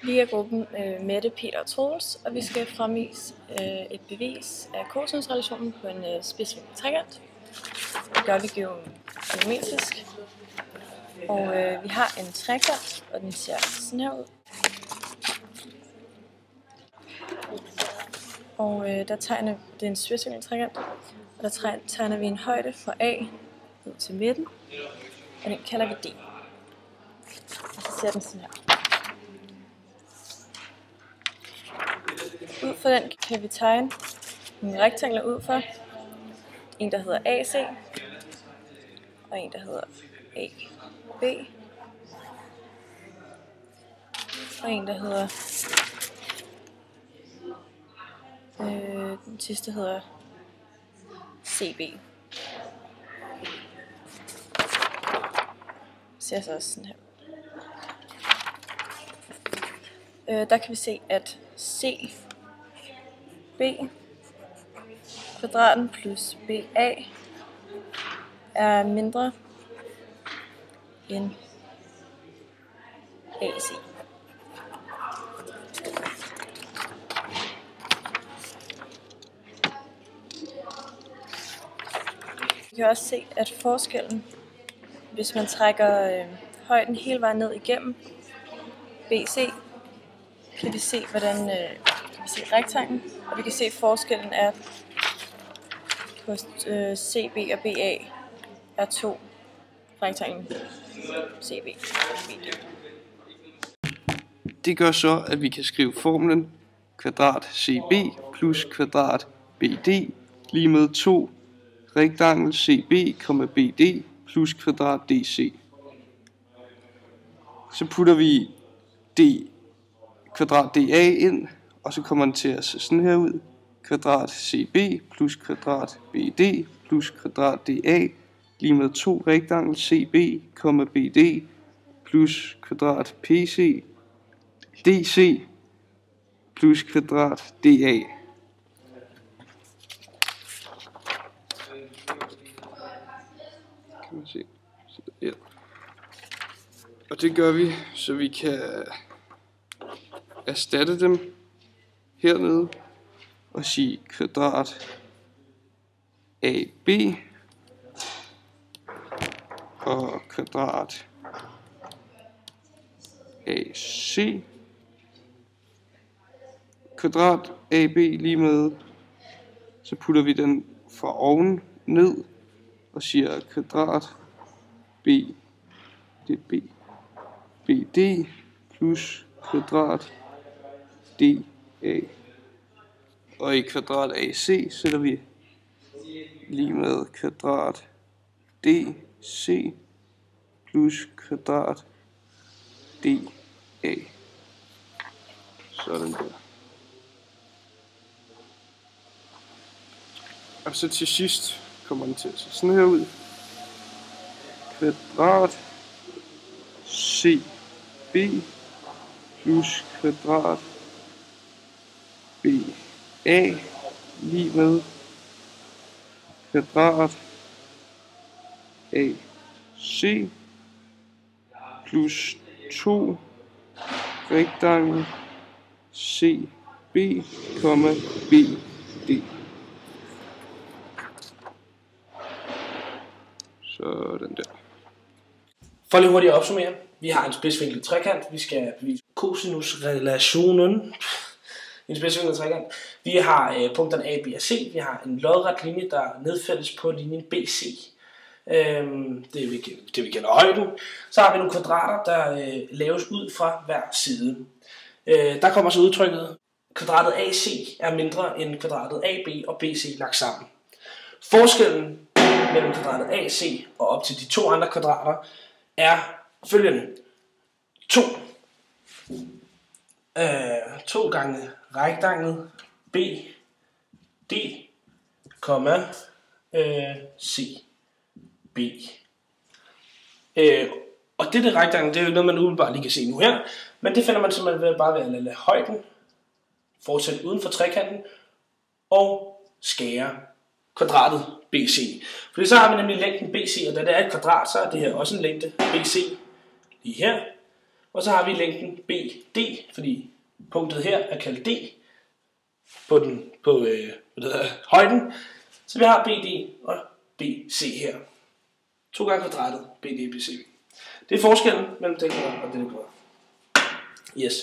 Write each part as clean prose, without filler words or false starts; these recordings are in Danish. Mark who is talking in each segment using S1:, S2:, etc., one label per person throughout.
S1: Vi er gruppen Mette, Peter og Troels, og vi skal fremvise et bevis af kosinusrelationen på en spidsvinkel trekant. Det gør vi geometrisk. Og vi har en trekant, og den ser sådan her ud. Og der tegner det er en spidsvinkel trekant, og der tegner vi en højde fra A ud til midten, og den kalder vi D. Og så ser den sådan her. Ud fra den kan vi tegne nogle rektangler ud for. En, der hedder AC, og en, der hedder AB, og en, der hedder den sidste hedder CB. Ser så også sådan her. Der kan vi se, at CB kvadraten plus BA er mindre end AC. Vi kan også se, at forskellen, hvis man trækker højden hele vejen ned igennem BC, kan vi se, hvordan vi se rektanglen, og vi kan se, at forskellen er på CB og BA er 2 rektanglen CB og BD.
S2: Det gør så, at vi kan skrive formlen kvadrat CB plus kvadrat BD lige med 2 rektangel CB, BD plus kvadrat DC. Så putter vi kvadrat DA ind, og så kommer den til at se sådan her ud. Kvadrat CB plus kvadrat BD plus kvadrat DA lige med 2 rektangel CB, BD plus kvadrat PC DC plus kvadrat DA. Kan man se. Ja. Og det gør vi, så vi kan erstatte dem hernede og sige kvadrat AB og kvadrat AC. Kvadrat AB lige med, så putter vi den fra oven ned og siger kvadrat BD plus kvadrat DA. Og i kvadrat AC sætter vi lige med kvadrat DC plus kvadrat DA. Sådan der. Og så til sidst kommer den til at se sådan her ud. Kvadrat CB plus kvadrat BA lige med kvadrat AC plus 2 rektangel CB, BD. Sådan der.
S3: For lige hurtigt at opsummere. Vi har en spidsvinklet trekant. Vi skal bevise kosinusrelationen i en spidsvinklet trekant. Vi har punkterne A, B og C. Vi har en lodret linje, der nedfældes på linjen BC. Det vi kalder højden. Så har vi nogle kvadrater, der laves ud fra hver side. Der kommer så udtrykket, kvadratet AC er mindre end kvadratet AB og BC lagt sammen. Forskellen mellem kvadratet AC og op til de 2 andre kvadrater er følgende. 2 gange rektanglet BD, CB. Og dette rektangel, det er jo noget, man umiddelbart lige kan se nu her, men det finder man simpelthen bare ved at lade højden fortsætte uden for trekanten og skære kvadratet BC. Fordi så har vi nemlig længden BC, og da det er et kvadrat, så er det her også en længde BC lige her. Og så har vi længden BD, fordi punktet her er kaldt D på højden. Så vi har BD og BC her. 2 gange kvadratet BD, BC. Det er forskellen mellem den her og den her. Yes.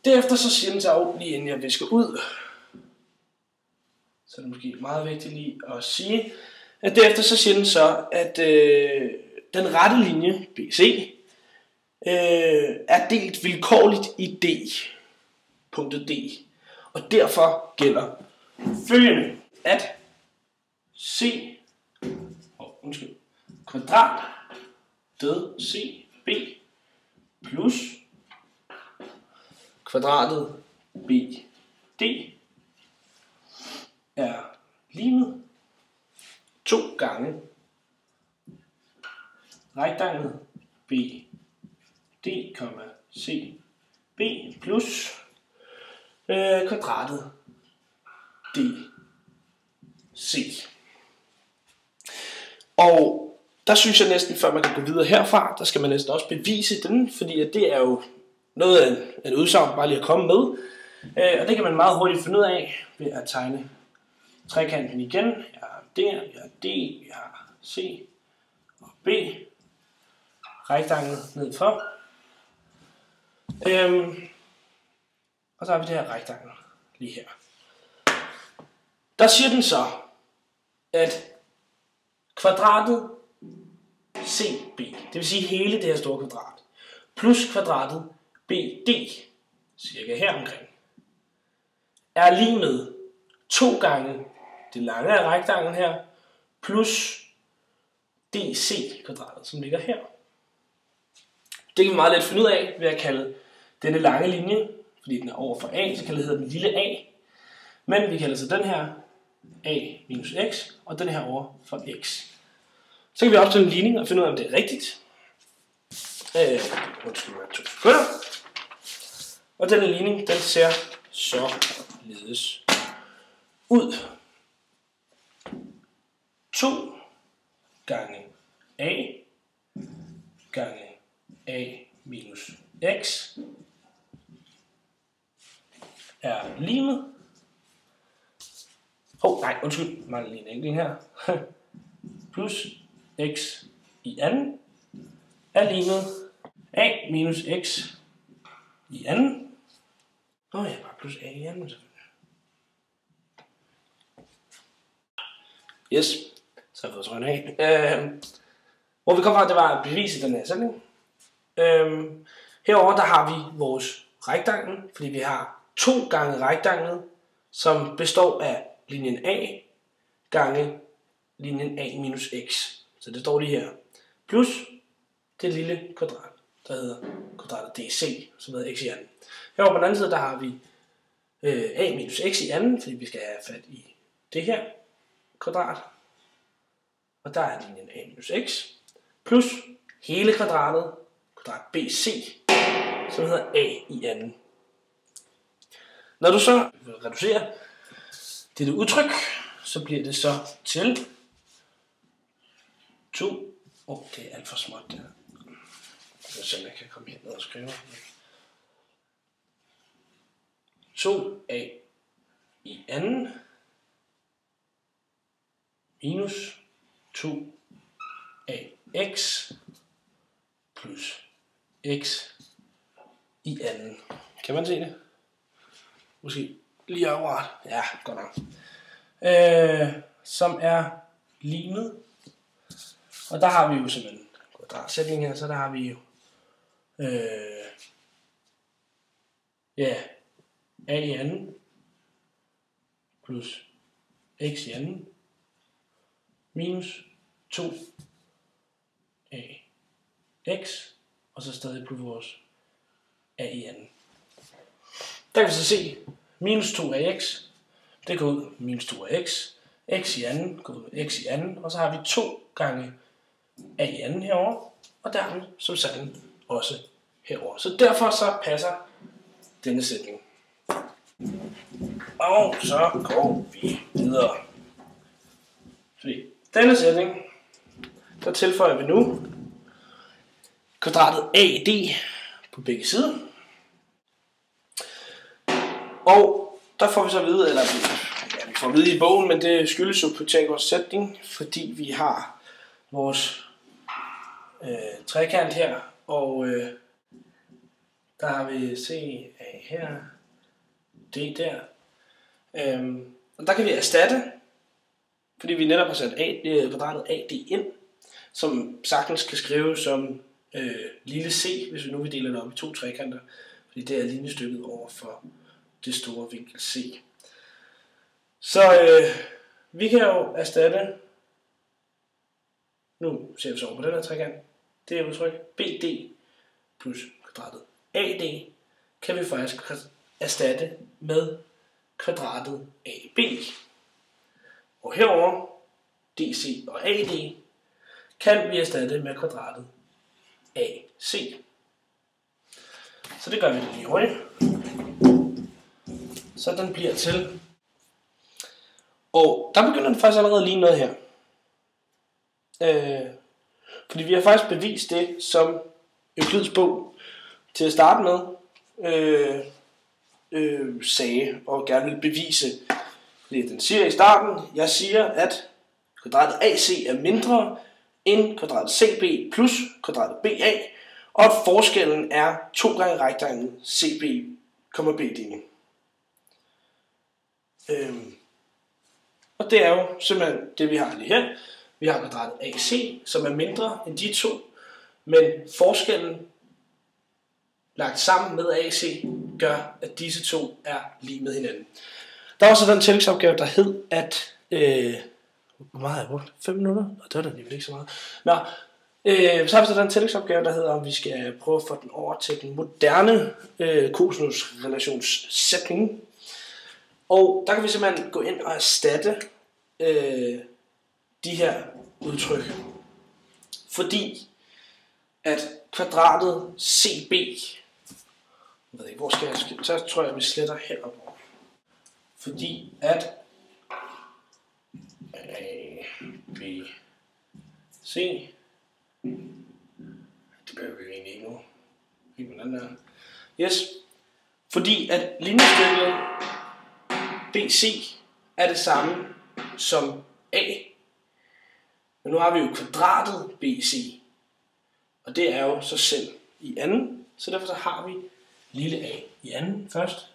S3: Derefter så siger den så lige inden jeg visker ud, så er det måske meget vigtigt lige at sige, at derefter så siger den så, at den rette linje BC er delt vilkårligt i D, punktet D. Og derfor gælder følgende, at C kvadrat ved CB plus kvadratet BD er lig med 2 gange rektanglet BD, CB plus kvadratet DC. Og der synes jeg næsten, før man kan gå videre herfra, der skal man næsten også bevise den, fordi at det er jo noget af en udsagn bare lige at komme med. Og det kan man meget hurtigt finde ud af ved at tegne trekanten igen. Jeg har der, jeg har D, jeg har C og B. Rektanglet nedfor. Og så har vi det her rektangel lige her. Der siger den så, at kvadratet CB, det vil sige hele det her store kvadrat, plus kvadratet BD, cirka her omkring, er lige med 2 gange det lange af rektanglen her, plus DC kvadratet, som ligger her. Det kan vi meget let finde ud af ved at kalde denne lange linje, fordi den er over for A, så kan det hedde den lille a. Men vi kalder så den her A minus x, og den her over for x. Så kan vi opstille en ligning og finde ud af, om det er rigtigt. Og denne ligning, den ser således ud. 2 gange A gange A minus x er lig med. Mangler lige en enkelt her. Plus x i anden er lig med a minus x i anden. Bare plus a i anden. Yes, så har jeg fået trøjen af. Hvor vi kom fra, det var at bevise den her sætning. Herover der har vi vores rektangel, fordi vi har 2 gange rektanglet, som består af linjen A gange linjen A minus x. Så det står lige her. Plus det lille kvadrat, der hedder kvadratet DC, som hedder x i anden. Herovre på den anden side, der har vi A minus x i anden, fordi vi skal have fat i det her kvadrat. Og der er linjen A minus x. Plus hele kvadratet, kvadrat BC, som hedder A i anden. Når du så reducerer dette udtryk, så bliver det så til 2. Det er alt for småt der. Jeg skal se, om jeg kan komme herned og skrive. 2a i anden minus 2ax plus x i anden. Kan man se det? Måske lige akkurat. Ja, godt nok. Som er lig med. Og der har vi jo simpelthen kvadratsætning her, så der har vi jo a i anden plus x i anden minus 2ax, og så stadig plus vores a i anden. Der kan vi så se minus 2ax, det går ud minus 2ax, x i anden går ud med x i anden, og så har vi 2 gange a i anden herover, og dermed som sådan også herover. Så derfor så passer denne sætning. Og så går vi videre. Fordi denne sætning, der tilføjer vi nu kvadratet AD på begge sider. Og der får vi så at vide, eller ja, vi får at vide i bogen, men det skyldes jo Pythagoras sætning, fordi vi har vores trekant her, og der har vi C A her, D der. Og der kan vi erstatte, fordi vi netop har sat kvadratet AD ind, som sagtens kan skrives som lille c, hvis vi nu vil dele det op i 2 trekanter, fordi det er linjestykket over for det store vinkel C. Så vi kan jo erstatte, nu ser vi så over på den her trekant, det er udtryk BD plus kvadratet AD, kan vi faktisk erstatte med kvadratet AB. Og herover DC og AD kan vi erstatte med kvadratet AC. Så det gør vi lige hurtigt. Så den bliver til. Og der begynder den faktisk allerede lige noget her. Fordi vi har faktisk bevist det, som Euklids bog til at starte med sagde og gerne vil bevise. Fordi den siger i starten, jeg siger, at kvadratet AC er mindre end kvadratet CB plus kvadratet BA, og at forskellen er 2 gange rektanglen CB, BD. Og det er jo simpelthen det, vi har lige her. Vi har kvadratet AC, som er mindre end de to, men forskellen lagt sammen med AC gør, at disse to er lige med hinanden. Der var så den tillægsopgave, der hed, at hvor meget har jeg brugt? 5 minutter? Og det var da alligevel ikke så meget. Nå, så har vi så den tillægsopgave, der hedder, om vi skal prøve at få den over til den moderne kosinusrelationssætning. Og der kan vi simpelthen gå ind og erstatte de her udtryk. Fordi at kvadratet CB, jeg ved ikke, hvor skal jeg, så tror jeg, vi sletter heroppe. Fordi at A, B, C, det behøver vi jo egentlig ikke nu. Ikke hvordan der. Yes, fordi at linjestykket BC er det samme som A. Men nu har vi jo kvadratet BC, og det er jo sig selv i anden, så derfor så har vi lille a i anden først.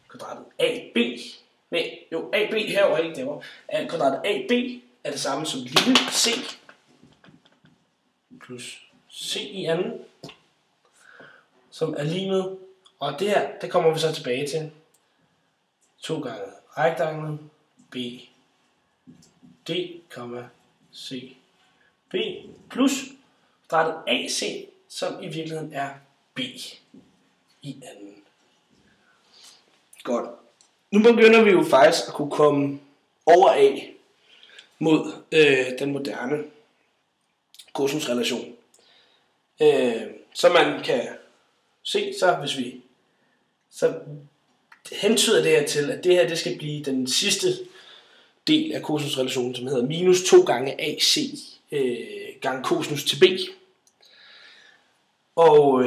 S3: Kvadratet AB, nej, jo AB herovre, ikke derovre. Kvadratet AB er det samme som lille c plus c i anden, som er lige med, og det her, det kommer vi så tilbage til. 2 gange rektanglen B, D, C, B plus kvadratet AC, som i virkeligheden er B i anden. Godt. Nu begynder vi jo faktisk at kunne komme over A mod den moderne kosinusrelation. Så man kan se, så hvis vi så hentyder det her til, at det her det skal blive den sidste del af kosinusrelationen, som hedder minus 2 gange AC gange cosinus til B. Og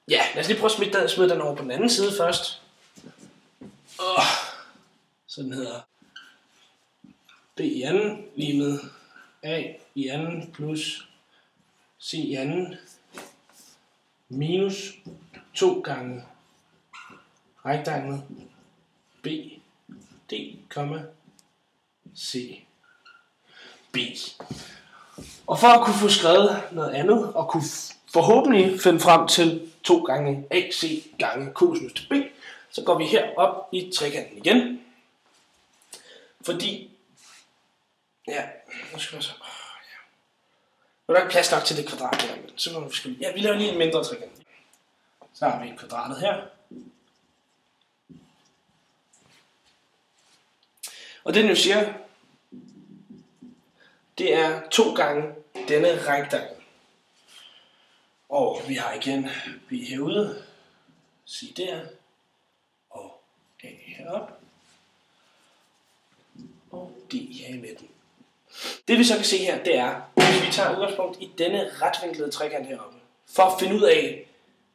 S3: ja, lad os lige prøve at smide den over på den anden side først. Så den hedder B i anden lige med A i anden plus C i anden minus 2 gange rektanglet B, D, C, B. Og for at kunne få skrevet noget andet, og kunne forhåbentlig finde frem til 2 gange AC gange cosinus til B, så går vi herop i trekanten igen. Fordi, ja, nu skal vi så, nu er der ikke plads nok til det kvadrat her, men så må vi skrive, ja, vi laver lige en mindre trekant. Så har vi kvadratet her. Og det den jo siger, det er 2 gange denne rektangel. Og vi har igen B herude, C der, og A heroppe, og D her i midten. Det vi så kan se her, det er, hvis vi tager udgangspunkt i denne retvinklede trekant heroppe, for at finde ud af,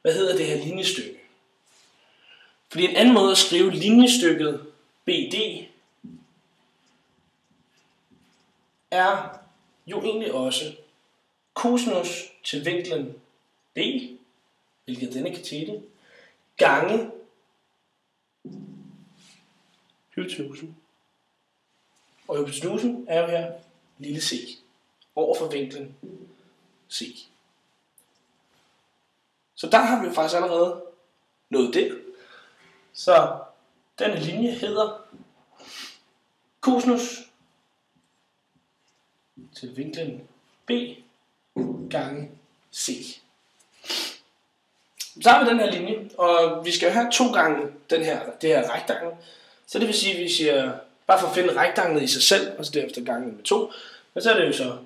S3: hvad hedder det her linjestykke. Fordi en anden måde at skrive linjestykket BD er jo egentlig også cosinus til vinklen D, hvilket er denne katete, gange hypotenusen. Og hypotenusen er jo her lille c, over for vinklen C. Så der har vi jo faktisk allerede nået det. Så denne linje hedder cosinus til vinklen B gange C. Så har vi den her linje, og vi skal jo have 2 gange det her rektangel. Så det vil sige, at vi siger, bare for at finde rektanglet i sig selv, og så derefter gange med 2, og så er det jo så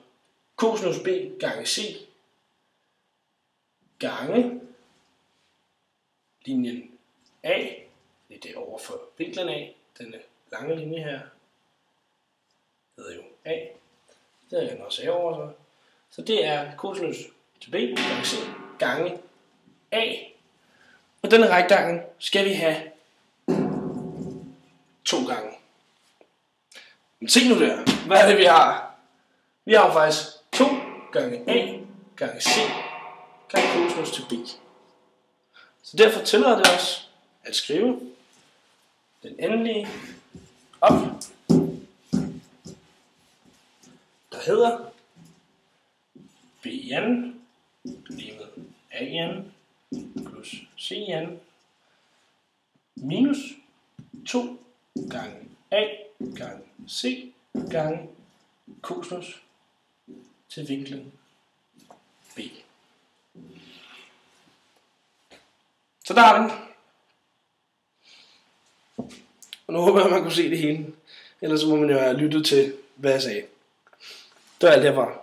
S3: cosinus B gange C gange linjen A, det er over for vinklen A, denne lange linje her, hedder jo A, det er den også A over så. Så det er cosinus til B gange C gange A, og denne rektangel skal vi have 2 gange. Men se nu der, hvad er det vi har? Vi har jo faktisk 2 gange A gange C gange cosinus til B. Så derfor tillader det os at skrive den endelige op, der hedder Bn lige med An plus Cn minus 2 gange A gange C gange cosinus til vinklen B. Så der har vi den. Og nu håber jeg, at man kunne se det hele. Ellers så må man jo have lyttet til, hvad jeg sagde. Det var alt herfra.